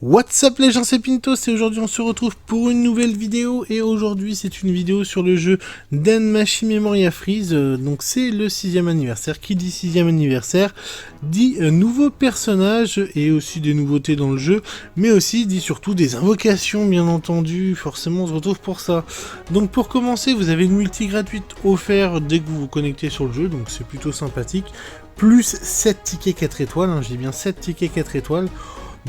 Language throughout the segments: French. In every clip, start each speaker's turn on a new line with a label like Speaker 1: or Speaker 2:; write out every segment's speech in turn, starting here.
Speaker 1: What's up les gens, c'est Pintos et aujourd'hui on se retrouve pour une nouvelle vidéo et aujourd'hui c'est une vidéo sur le jeu Danmachi Memoria Freeze. Donc c'est le 6ème anniversaire, qui dit 6ème anniversaire dit nouveaux personnages et aussi des nouveautés dans le jeu, mais aussi dit surtout des invocations bien entendu, forcément on se retrouve pour ça. Donc pour commencer vous avez une multi gratuite offerte dès que vous vous connectez sur le jeu, donc c'est plutôt sympathique, plus 7 tickets 4 étoiles, je dis bien 7 tickets 4 étoiles.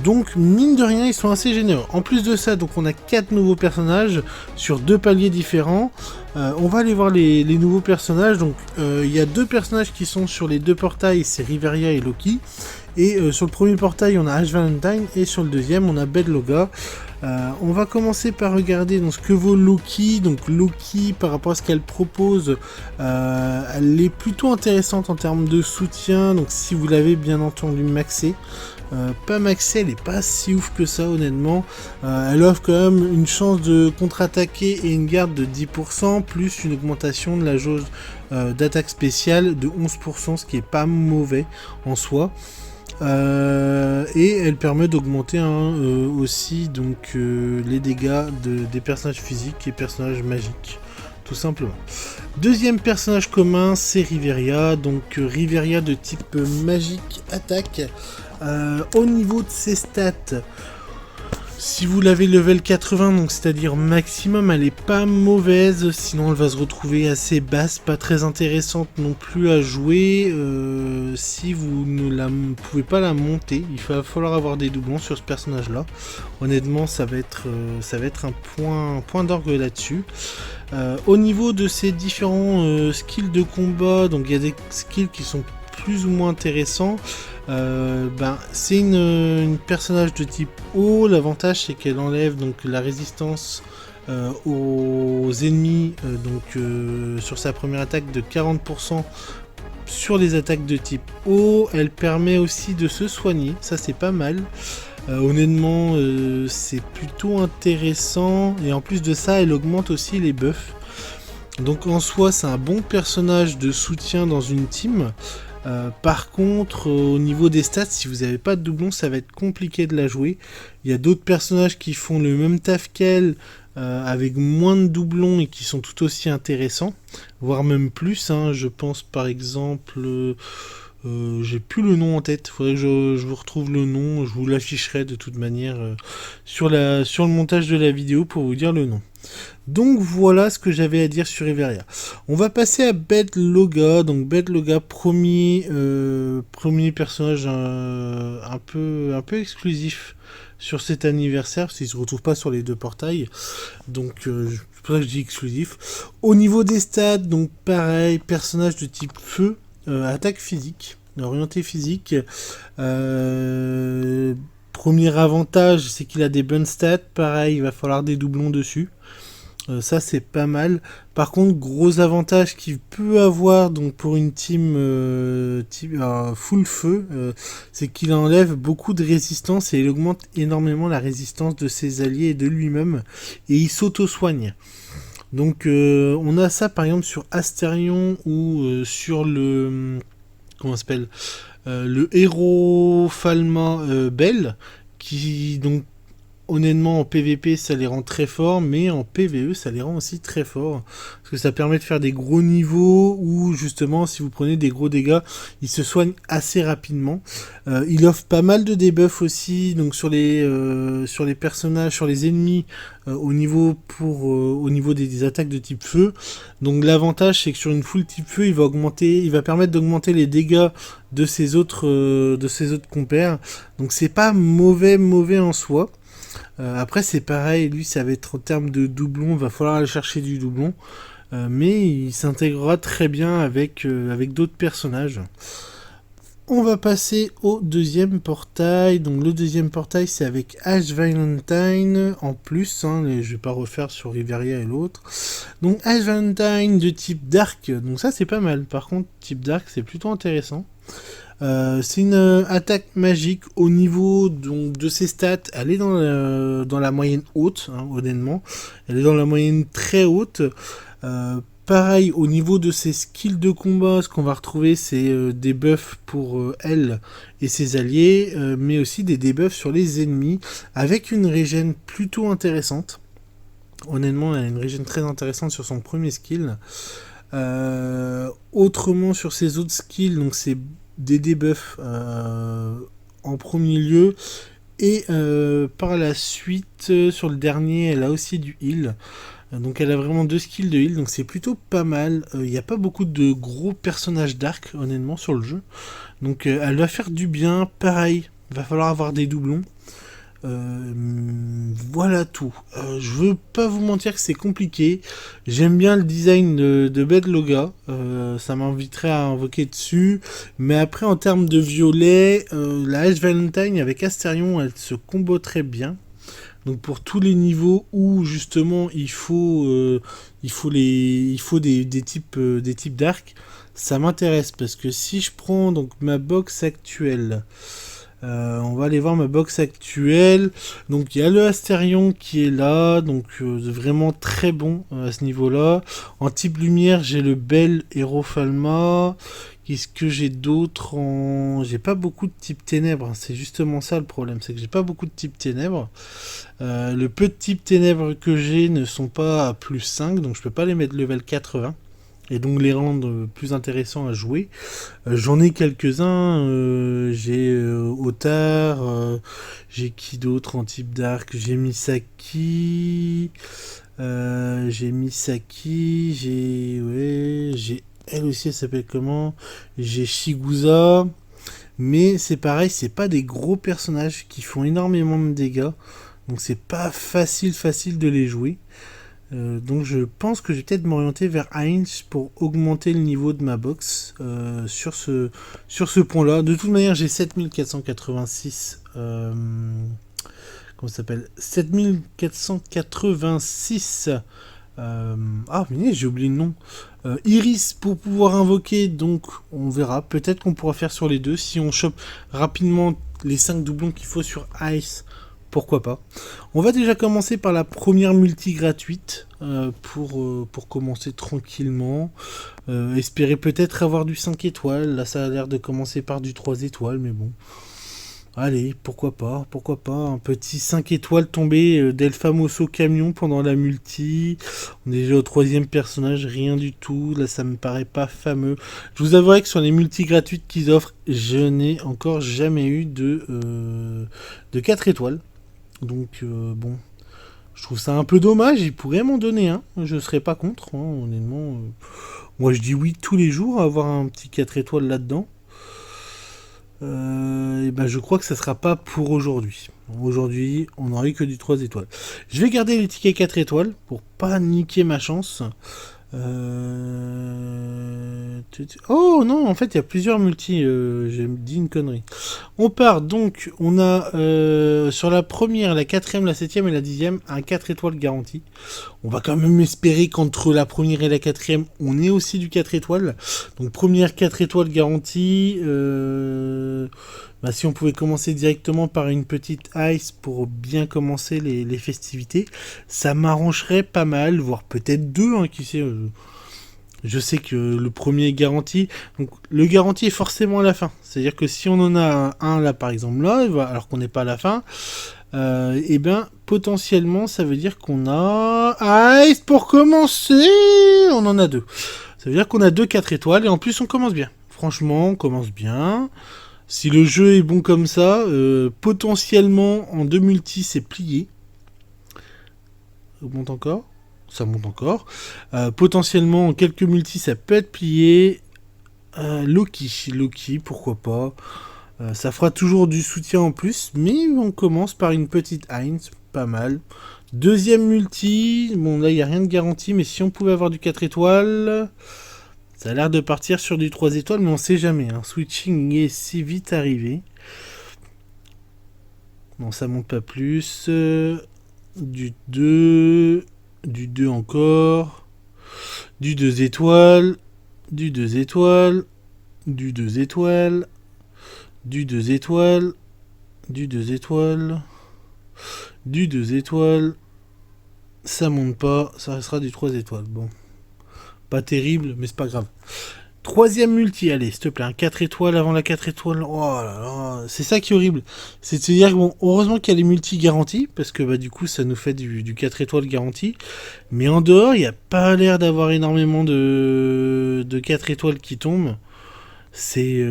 Speaker 1: Donc mine de rien ils sont assez généreux. En plus de ça, donc on a 4 nouveaux personnages sur 2 paliers différents. On va aller voir les nouveaux personnages. Donc il y a 2 personnages qui sont sur les 2 portails, c'est Riveria et Loki. Et sur le premier portail on a Ash Valentine et sur le deuxième on a Bedloga. On va commencer par regarder donc, ce que vaut Loki. Donc Loki par rapport à ce qu'elle propose, elle est plutôt intéressante en termes de soutien. Donc si vous l'avez bien entendu maxé. Pas maxée, elle est pas si ouf que ça honnêtement. Elle offre quand même une chance de contre-attaquer et une garde de 10%, plus une augmentation de la jauge d'attaque spéciale de 11%, ce qui est pas mauvais en soi. Et elle permet d'augmenter aussi donc, les dégâts des personnages physiques et personnages magiques. Tout simplement. Deuxième personnage commun, c'est Riveria. Donc Riveria de type magique attaque. Au niveau de ses stats, si vous l'avez level 80, donc c'est-à-dire maximum, elle est pas mauvaise, sinon elle va se retrouver assez basse, pas très intéressante non plus à jouer. Si vous ne pouvez pas la monter, il va falloir avoir des doublons sur ce personnage-là. Honnêtement, ça va être un point d'orgue là-dessus. Au niveau de ses différents skills de combat, donc il y a des skills qui sont plus ou moins intéressants. C'est une personnage de type eau. L'avantage c'est qu'elle enlève donc la résistance aux ennemis sur sa première attaque de 40% sur les attaques de type eau. Elle permet aussi de se soigner, ça c'est pas mal. Honnêtement c'est plutôt intéressant et en plus de ça elle augmente aussi les buffs. Donc en soi c'est un bon personnage de soutien dans une team. Par contre, au niveau des stats, si vous n'avez pas de doublon, ça va être compliqué de la jouer. Il y a d'autres personnages qui font le même taf qu'elle, avec moins de doublons et qui sont tout aussi intéressants, voire même plus. Je pense par exemple, j'ai plus le nom en tête, il faudrait que je vous retrouve le nom, je vous l'afficherai de toute manière sur le montage de la vidéo pour vous dire le nom. Donc voilà ce que j'avais à dire sur Riveria. On va passer à Bedloga. Donc Bedloga, premier personnage un peu exclusif sur cet anniversaire, parce qu'il ne se retrouve pas sur les 2 portails. Donc c'est pour ça que je dis exclusif. Au niveau des stats, donc pareil, personnage de type feu, attaque physique, orienté physique. Premier avantage, c'est qu'il a des bonnes stats. Pareil, il va falloir des doublons dessus. Ça c'est pas mal. Par contre, gros avantage qu'il peut avoir donc pour une team full feu, c'est qu'il enlève beaucoup de résistance et il augmente énormément la résistance de ses alliés et de lui-même. Et il s'auto-soigne. Donc on a ça par exemple sur Astérion ou sur le... comment ça s'appelle, le héros Falma Bell, qui donc honnêtement en PVP ça les rend très forts, mais en PVE ça les rend aussi très forts, parce que ça permet de faire des gros niveaux où justement si vous prenez des gros dégâts, ils se soignent assez rapidement. Il offre pas mal de debuffs aussi, donc sur les personnages, sur les ennemis, au niveau des attaques de type feu. Donc l'avantage c'est que sur une full type feu, il va permettre d'augmenter les dégâts de ses autres compères. Donc c'est pas mauvais en soi. Après c'est pareil, lui ça va être en termes de doublon, va falloir aller chercher du doublon, mais il s'intégrera très bien avec d'autres personnages. On va passer au deuxième portail. Donc le deuxième portail c'est avec Ash Valentine en plus, je vais pas refaire sur Riveria et l'autre. Donc Ash Valentine de type Dark, donc ça c'est pas mal, par contre type Dark c'est plutôt intéressant. C'est une attaque magique au niveau donc, de ses stats. Elle est dans la moyenne haute, honnêtement. Elle est dans la moyenne très haute. Pareil, au niveau de ses skills de combat, ce qu'on va retrouver, c'est des buffs pour elle et ses alliés, mais aussi des debuffs sur les ennemis, avec une régène plutôt intéressante. Honnêtement, elle a une régène très intéressante sur son premier skill. Autrement, sur ses autres skills, donc c'est des debuffs en premier lieu, et par la suite, sur le dernier, elle a aussi du heal. Donc elle a vraiment 2 skills de heal, donc c'est plutôt pas mal. Il n'y a pas beaucoup de gros personnages dark, honnêtement, sur le jeu. Donc elle va faire du bien. Pareil, va falloir avoir des doublons. Voilà tout. Je veux pas vous mentir que c'est compliqué. J'aime bien le design de Bedloga. Ça m'inviterait à invoquer dessus. Mais après, en termes de violet, la Ash Valentine avec Astérion, elle se combo très bien. Donc pour tous les niveaux où justement il faut des types d'arc, ça m'intéresse parce que si je prends donc ma box actuelle, on va aller voir ma box actuelle. Donc il y a le Astérion qui est là, donc vraiment très bon à ce niveau-là. En type lumière, j'ai le Bel Hérofalma. Qu'est-ce que j'ai d'autre en... J'ai pas beaucoup de type ténèbres, c'est justement ça le problème, c'est que j'ai pas beaucoup de type ténèbres. Le peu de type ténèbres que j'ai ne sont pas à plus 5, donc je peux pas les mettre level 80. Et donc les rendre plus intéressants à jouer. J'en ai quelques-uns, j'ai Otar, j'ai qui d'autre en type d'arc, j'ai Misaki, j'ai elle aussi, elle s'appelle comment, j'ai Shigusa, mais c'est pareil, c'est pas des gros personnages qui font énormément de dégâts, donc c'est pas facile de les jouer. Donc je pense que je vais peut-être m'orienter vers Heinz pour augmenter le niveau de ma box sur ce point-là. De toute manière, j'ai 7486. Comment ça s'appelle, 7486. Ah, mais j'ai oublié le nom. Iris pour pouvoir invoquer, donc on verra. Peut-être qu'on pourra faire sur les deux. Si on chope rapidement les 5 doublons qu'il faut sur Ice, pourquoi pas. On va déjà commencer par la première multi gratuite pour commencer tranquillement. Espérer peut-être avoir du 5 étoiles. Là, ça a l'air de commencer par du 3 étoiles, mais bon. Allez, pourquoi pas, un petit 5 étoiles tombé d'El Famoso Camion pendant la multi. On est déjà au 3e personnage, rien du tout. Là, ça me paraît pas fameux. Je vous avouerai que sur les multis gratuites qu'ils offrent, je n'ai encore jamais eu de 4 étoiles. Donc, bon, je trouve ça un peu dommage. Ils pourraient m'en donner un. Je serais pas contre, hein, honnêtement. Moi, je dis oui tous les jours à avoir un petit 4 étoiles là-dedans. Et ben je crois que ça sera pas pour aujourd'hui. Aujourd'hui, on n'aura eu que du 3 étoiles. Je vais garder les tickets 4 étoiles pour pas niquer ma chance. Oh non, en fait, il y a plusieurs multis. J'ai dit une connerie. On part donc, on a sur la première, la 4ème, la 7ème et la 10ème, un 4 étoiles garanti. On va quand même espérer qu'entre la première et la 4ème, on ait aussi du 4 étoiles. Donc première 4 étoiles garantie. Si on pouvait commencer directement par une petite ice pour bien commencer les festivités, ça m'arrangerait pas mal, voire peut-être 2, hein, qui sait. Je sais que le premier est garanti, donc le garanti est forcément à la fin. C'est-à-dire que si on en a un là par exemple là, alors qu'on n'est pas à la fin, et ben potentiellement ça veut dire qu'on a ice pour commencer, on en a 2. Ça veut dire qu'on a 2 4 étoiles et en plus on commence bien. Franchement, on commence bien. Si le jeu est bon comme ça, potentiellement en 2 multi c'est plié. Ça monte encore. Ça monte encore. Potentiellement en quelques multi ça peut être plié. Loki, pourquoi pas. Ça fera toujours du soutien en plus, mais on commence par une petite Heinz, pas mal. Deuxième multi, bon là il n'y a rien de garanti, mais si on pouvait avoir du 4 étoiles... Ça a l'air de partir sur du 3 étoiles, mais on sait jamais. Hein. Switching est si vite arrivé. Bon, ça monte pas plus. Du 2. Du 2 encore. Du 2 étoiles. Du 2 étoiles. Du 2 étoiles. Du 2 étoiles. Du 2 étoiles. Du 2 étoiles. Ça monte pas. Ça restera du 3 étoiles. Bon. Pas terrible, mais c'est pas grave. Troisième multi, allez, s'il te plaît, un 4 étoiles avant la 4 étoiles. Oh là là, c'est ça qui est horrible. C'est de se dire que bon, heureusement qu'il y a les multi garantis, parce que bah du coup ça nous fait du 4 étoiles garanti. Mais en dehors, il n'y a pas l'air d'avoir énormément de 4 étoiles qui tombent. C'est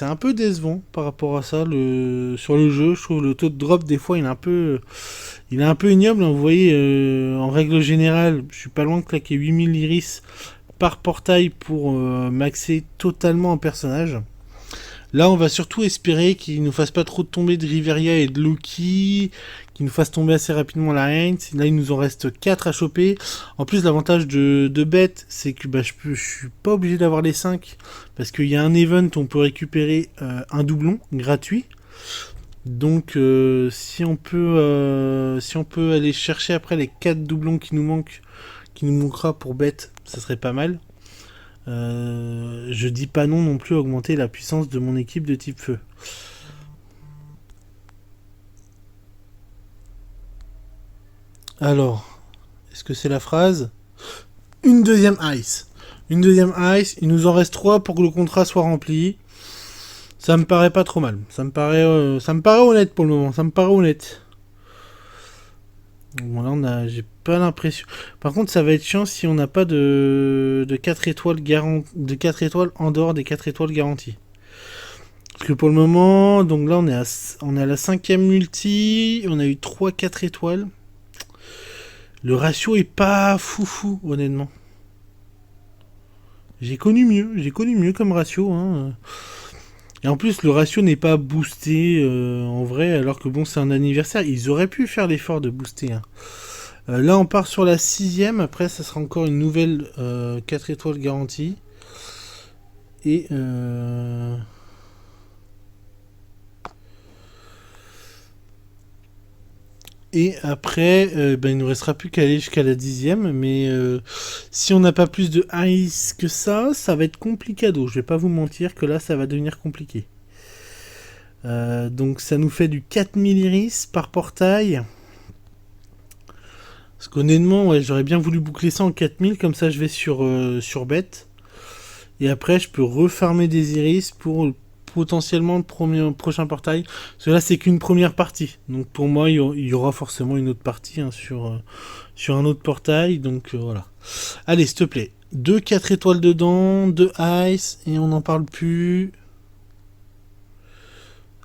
Speaker 1: un peu décevant par rapport à ça. Sur le jeu, je trouve le taux de drop des fois il est un peu ignoble. Vous voyez, en règle générale, je suis pas loin de claquer 8000 iris par portail pour maxer totalement un personnage. Là, on va surtout espérer qu'il nous fasse pas trop tomber de Riveria et de Loki, qu'il nous fasse tomber assez rapidement la Heinz. Là, il nous en reste 4 à choper. En plus, l'avantage de bête, c'est que bah, je suis pas obligé d'avoir les 5, parce qu'il y a un event où on peut récupérer un doublon gratuit. Donc, si on peut aller chercher après les 4 doublons qui nous manquera pour bête, ça serait pas mal. Je dis pas non plus à augmenter la puissance de mon équipe de type feu. Alors, est-ce que c'est la phrase? Une deuxième ice. Une deuxième ice, il nous en reste 3 pour que le contrat soit rempli. Ça me paraît pas trop mal. Ça me paraît honnête pour le moment. Ça me paraît honnête. Bon, là, j'ai pas l'impression. Par contre, ça va être chiant si on n'a pas de 4 étoiles de 4 étoiles en dehors des 4 étoiles garanties. Parce que pour le moment, donc là, on est à la 5ème multi. On a eu 3-4 étoiles. Le ratio est pas foufou, honnêtement. J'ai connu mieux comme ratio, hein. Et en plus, le ratio n'est pas boosté en vrai, alors que bon, c'est un anniversaire. Ils auraient pu faire l'effort de booster. Hein. Là, on part sur la 6ème. Après, ça sera encore une nouvelle 4 étoiles garantie. Et après, il ne nous restera plus qu'à aller jusqu'à la 10ème. Mais si on n'a pas plus de ice que ça va être complicado. Je vais pas vous mentir que là, ça va devenir compliqué. Donc ça nous fait du 4000 iris par portail. Parce qu'honnêtement, ouais, j'aurais bien voulu boucler ça en 4000. Comme ça, je vais sur bête. Et après, je peux refarmer des iris pour potentiellement le prochain portail. Parce que là, c'est qu'une première partie. Donc pour moi, il y aura forcément une autre partie hein, sur un autre portail. Donc voilà. Allez, s'il te plaît. 2 4 étoiles dedans, 2 ice, et on n'en parle plus.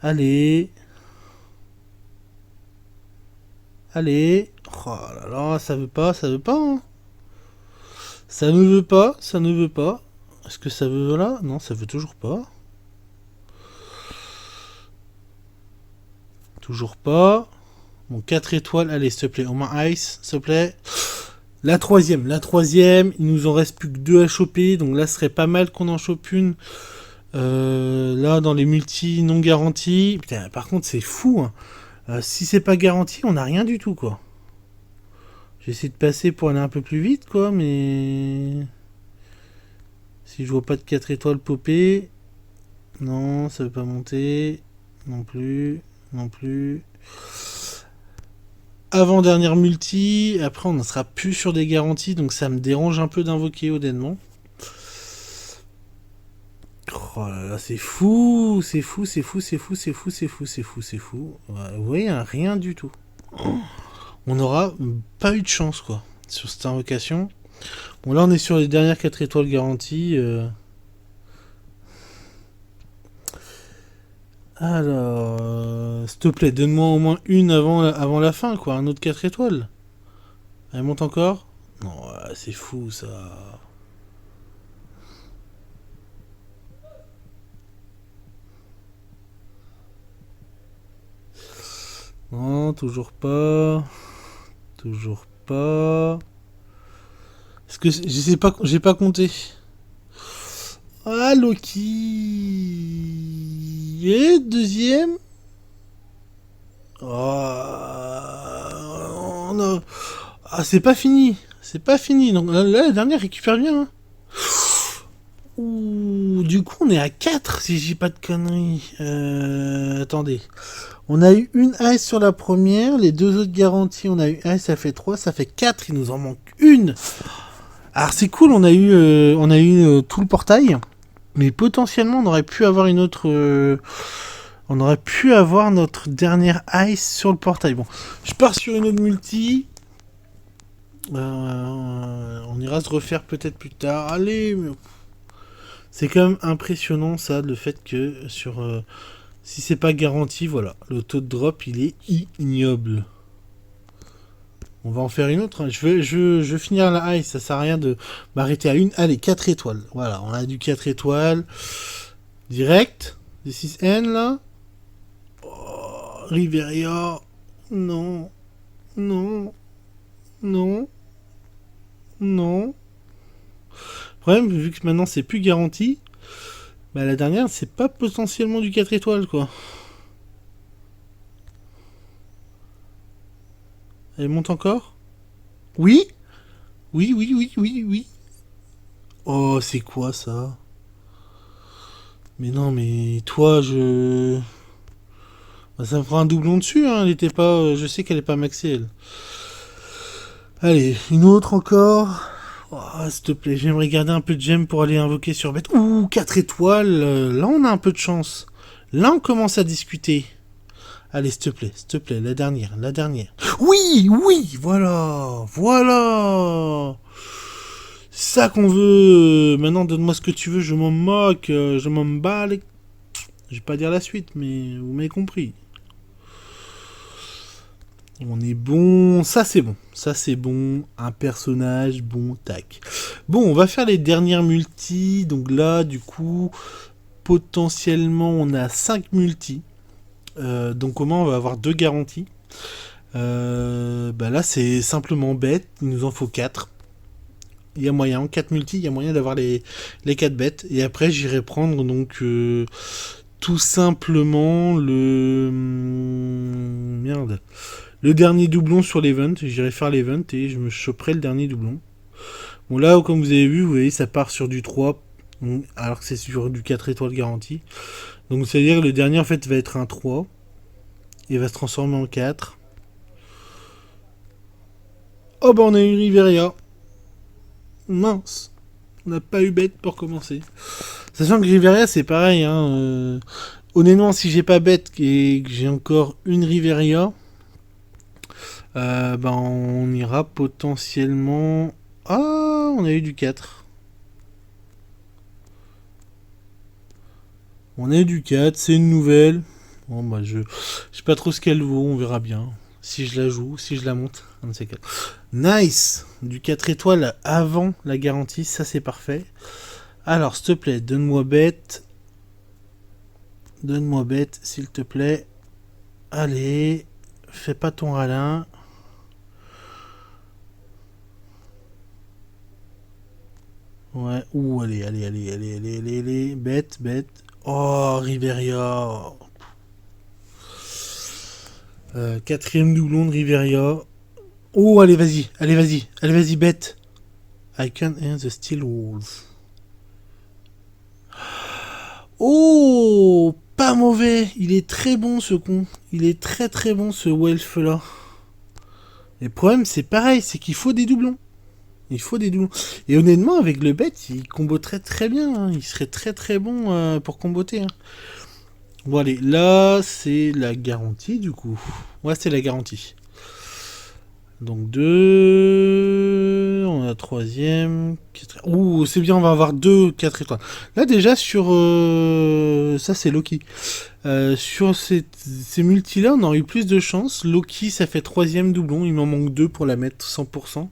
Speaker 1: Allez. Allez. Oh là là, ça veut pas. Hein. Ça ne veut pas. Est-ce que ça veut là? Non, ça veut toujours pas. Toujours pas. Bon, 4 étoiles. Allez, s'il te plaît. Au moins ice, s'il te plaît. La troisième. Il nous en reste plus que 2 à choper. Donc là, ce serait pas mal qu'on en chope une. Là, dans les multi non garantis. Putain, par contre, c'est fou. Hein. Si c'est pas garanti, on n'a rien du tout, quoi. J'essaie de passer pour aller un peu plus vite, quoi, mais... Si je vois pas de 4 étoiles popper... Non, ça veut pas monter. Non plus. Avant-dernière multi. Après, on ne sera plus sur des garanties, donc ça me dérange un peu d'invoquer, honnêtement. Oh là là, c'est fou. Ouais, vous voyez, hein, rien du tout. On n'aura pas eu de chance, quoi, sur cette invocation. Bon, là, on est sur les dernières 4 étoiles garanties. Alors, s'il te plaît, donne-moi au moins une avant la fin, quoi. Un autre 4 étoiles. Elle monte encore? Non, c'est fou, ça. Non, toujours pas. Est-ce que j'ai pas compté. Ah, Loki. Et deuxième. Oh, non. Ah, c'est pas fini. Donc là, la dernière récupère bien. Hein. Ouh, du coup, on est à 4 si j'ai pas de conneries. Attendez. On a eu une ice sur la première, les 2 autres garanties, on a eu 1, ça fait 3, ça fait 4, il nous en manque une. Alors c'est cool, on a eu tout le portail, mais potentiellement on aurait pu avoir une autre... on aurait pu avoir notre dernière ice sur le portail. Bon, je pars sur une autre multi. On ira se refaire peut-être plus tard. Allez, mais... C'est quand même impressionnant ça, le fait que sur... si c'est pas garanti, voilà, le taux de drop il est ignoble. On va en faire une autre. Hein. Je veux finir la high, ça sert à rien de m'arrêter à une. Allez, 4 étoiles. Voilà, on a du 4 étoiles. Direct. Des 6N là. Oh, Riveria. Non. Non. Non. Non. Le problème, vu que maintenant c'est plus garanti, bah la dernière c'est pas potentiellement du 4 étoiles quoi. Elle monte encore? Oui? Oui, oui, oui, oui, oui. Oh, c'est quoi ça? Mais non, mais toi, je... Bah, ça me fera un doublon dessus, hein. Elle était pas... Je sais qu'elle est pas maxée, elle. Allez, une autre encore. Oh, s'il te plaît, j'aimerais garder un peu de gemme pour aller invoquer sur bête. Ouh, 4 étoiles. Là, on a un peu de chance. Là, on commence à discuter. Allez, s'il te plaît, la dernière, la dernière. Oui, oui, voilà, voilà. Ça qu'on veut. Maintenant, donne-moi ce que tu veux, je m'en moque, je m'en bats les... Je vais pas dire la suite, mais vous m'avez compris. On est bon, ça c'est bon. Ça c'est bon, un personnage, bon, tac. Bon, on va faire les dernières multis. Donc là, du coup, potentiellement, on a 5 multis. Donc comment on va avoir 2 garanties. Bah là, c'est simplement bête. Il nous en faut 4. Il y a moyen, en 4 multis, il y a moyen d'avoir les 4 bêtes. Et après, j'irai prendre donc tout simplement le... Merde. Le dernier doublon sur l'event. J'irai faire l'event et je me choperai le dernier doublon. Bon là, comme vous avez vu, vous voyez, ça part sur du 3. Alors que c'est sur du 4 étoiles garantie. Donc c'est-à-dire que le dernier en fait va être un 3. Et va se transformer en 4. Oh bah on a eu Riveria. Mince. On n'a pas eu bête pour commencer. Sachant que Riveria c'est pareil. Hein, honnêtement, si j'ai pas bête et que j'ai encore une Riveria, bah on ira potentiellement... Ah, on a eu du 4. On a eu du 4, c'est une nouvelle. Bon bah je sais pas trop ce qu'elle vaut, on verra bien. Si je la joue, si je la monte, un de ces quatre. Nice. Du 4 étoiles avant la garantie, ça c'est parfait. Alors, s'il te plaît, donne-moi bête. Donne-moi bête, s'il te plaît. Allez, fais pas ton ralin. Ouais, ouh, allez, allez, allez, allez, allez, allez, allez. Bête, bête. Oh, Riveria. Quatrième doublon de Riveria. Oh, allez, vas-y, allez, vas-y, allez, vas-y, bête. I can hear the steel walls. Oh, pas mauvais. Il est très bon ce con. Il est très très bon ce Welf là. Le problème c'est pareil, c'est qu'il faut des doublons. Il faut des doublons. Et honnêtement, avec le bête, il comboterait très bien. Hein. Il serait très très bon pour comboter. Hein. Bon allez, là c'est la garantie du coup. Ouais, c'est la garantie. Donc 2... On a troisième... Ouh, c'est bien, on va avoir 2 4 étoiles. Là déjà sur... Ça c'est Loki. Sur ces multis-là, on aurait eu plus de chance. Loki, ça fait troisième doublon. Il m'en manque 2 pour la mettre 100%.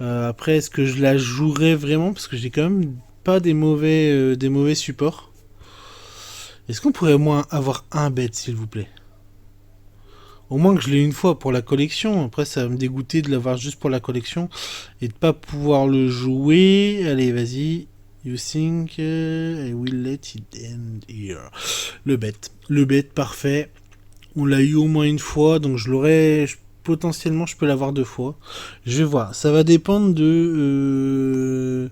Speaker 1: Après, est-ce que je la jouerai vraiment? Parce que j'ai quand même pas des mauvais supports. Est-ce qu'on pourrait au moins avoir un bête, s'il vous plaît? Au moins que je l'ai une fois pour la collection. Après, ça va me dégoûter de l'avoir juste pour la collection et de pas pouvoir le jouer. Allez, vas-y. You think I will let it end here. Le bête, parfait. On l'a eu au moins une fois, donc je l'aurais... Potentiellement, je peux l'avoir 2 fois. Je vais voir. Ça va dépendre de...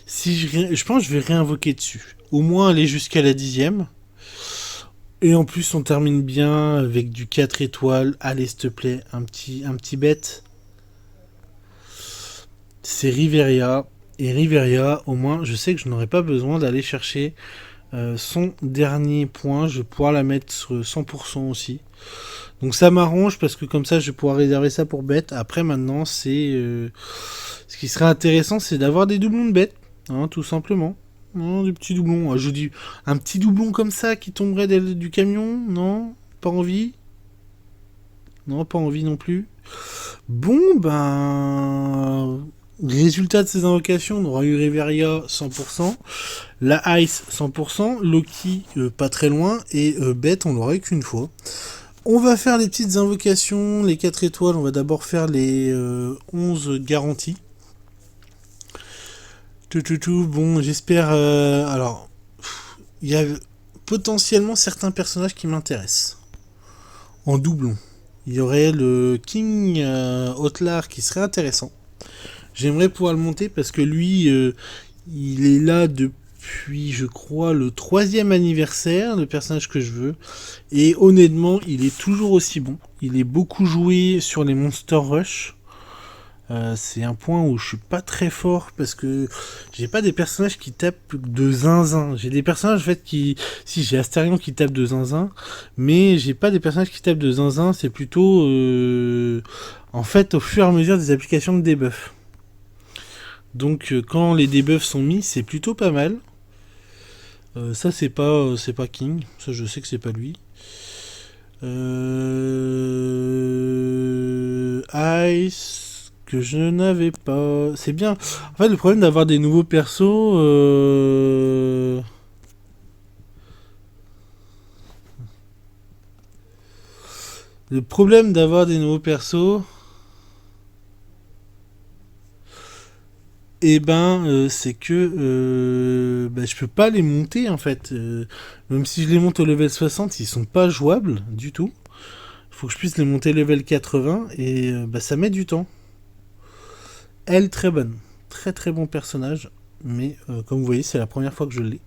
Speaker 1: Si je pense que je vais réinvoquer dessus. Au moins aller jusqu'à la 10e. Et en plus, on termine bien avec du 4 étoiles. Allez, s'il te plaît, un petit bête. c'est Riveria. Et Riveria, au moins, je sais que je n'aurai pas besoin d'aller chercher son dernier point. Je vais pouvoir la mettre sur 100% aussi. Donc ça m'arrange parce que comme ça, je vais pouvoir réserver ça pour bête. Après, maintenant, c'est... ce qui serait intéressant, c'est d'avoir des doublons de bête, hein, tout simplement. Non, des petits doublons. Je vous dis, un petit doublon comme ça qui tomberait du camion, non, pas envie. Non, pas envie non plus. Bon, ben... Résultat de ces invocations, on aura eu Reveria 100%, la Ice 100%, Loki pas très loin, et Bête on l'aura eu qu'une fois. On va faire les petites invocations, les 4 étoiles, on va d'abord faire les 11 garanties. Bon, j'espère... alors, il y a potentiellement certains personnages qui m'intéressent. En doublon. Il y aurait le King Outlar qui serait intéressant. J'aimerais pouvoir le monter parce que lui, il est là depuis, je crois, le 3e anniversaire, le personnage que je veux. Et honnêtement, il est toujours aussi bon. Il est beaucoup joué sur les Monster Rush. C'est un point où je suis pas très fort parce que j'ai pas des personnages qui tapent de zinzin. J'ai des personnages en fait qui... Si, j'ai Astarion qui tape de zinzin, mais j'ai pas des personnages qui tapent de zinzin. C'est plutôt... en fait, au fur et à mesure des applications de debuff. Donc quand les debuffs sont mis, c'est plutôt pas mal. Ça c'est pas King, ça je sais que c'est pas lui. Ice que je n'avais pas. C'est bien. En fait le problème d'avoir des nouveaux persos. Le problème d'avoir des nouveaux persos. Et c'est que je peux pas les monter en fait. Même si je les monte au level 60, ils sont pas jouables du tout. Il faut que je puisse les monter level 80 et ça met du temps. Elle, très bonne. Très très bon personnage. Mais comme vous voyez, c'est la première fois que je l'ai.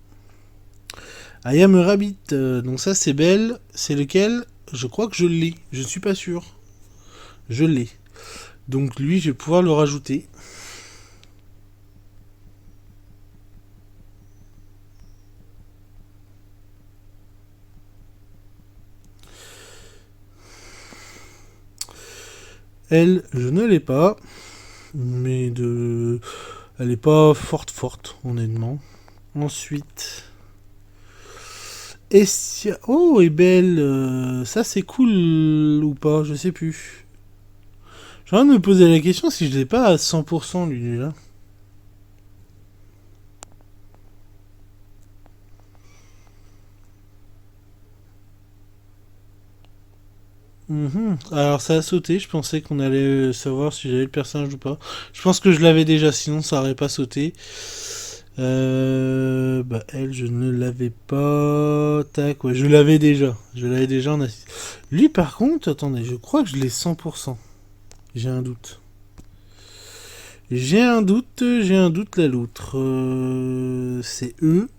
Speaker 1: I am a rabbit. Donc ça c'est belle. C'est lequel? Je crois que je l'ai. Je suis pas sûr. Je l'ai. Donc lui, je vais pouvoir le rajouter. Elle, je ne l'ai pas. Mais de... Elle est pas forte, honnêtement. Ensuite... Estia... Oh, et belle. Ça, c'est cool ou pas? Je sais plus. J'ai envie de me poser la question si je l'ai pas à 100% lui, déjà. Alors ça a sauté, je pensais qu'on allait savoir si j'avais le personnage ou pas. Je pense que je l'avais déjà, sinon ça aurait pas sauté. Elle, je ne l'avais pas. Tac, ouais, je l'avais déjà. Je l'avais déjà en assist. Lui, par contre, attendez, je crois que je l'ai 100%. J'ai un doute. J'ai un doute là, l'autre. C'est eux.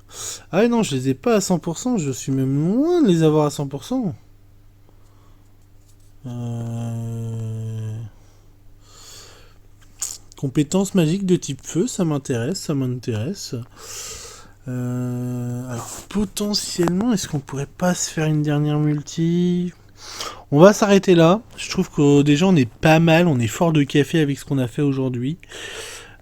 Speaker 1: Ah non, je les ai pas à 100%, je suis même loin de les avoir à 100%. Compétence magique de type feu, ça m'intéresse. Alors, potentiellement, est-ce qu'on pourrait pas se faire une dernière multi? On va s'arrêter là. Je trouve que déjà on est pas mal, on est fort de café avec ce qu'on a fait aujourd'hui.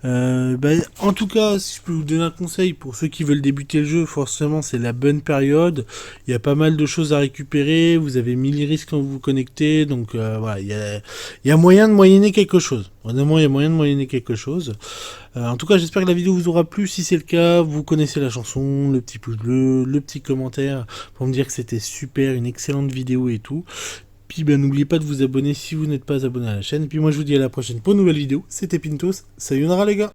Speaker 1: En tout cas, si je peux vous donner un conseil pour ceux qui veulent débuter le jeu, forcément c'est la bonne période. Il y a pas mal de choses à récupérer. Vous avez 1000 risques quand vous vous connectez, donc voilà, il y a moyen de moyenner quelque chose. Honnêtement, il y a moyen de moyenner quelque chose. En tout cas, j'espère que la vidéo vous aura plu. Si c'est le cas, vous connaissez la chanson, le petit pouce bleu, le petit commentaire pour me dire que c'était super, une excellente vidéo et tout. Puis n'oubliez pas de vous abonner si vous n'êtes pas abonné à la chaîne. Et puis moi je vous dis à la prochaine pour une nouvelle vidéo. C'était Pintos. Sayonara les gars.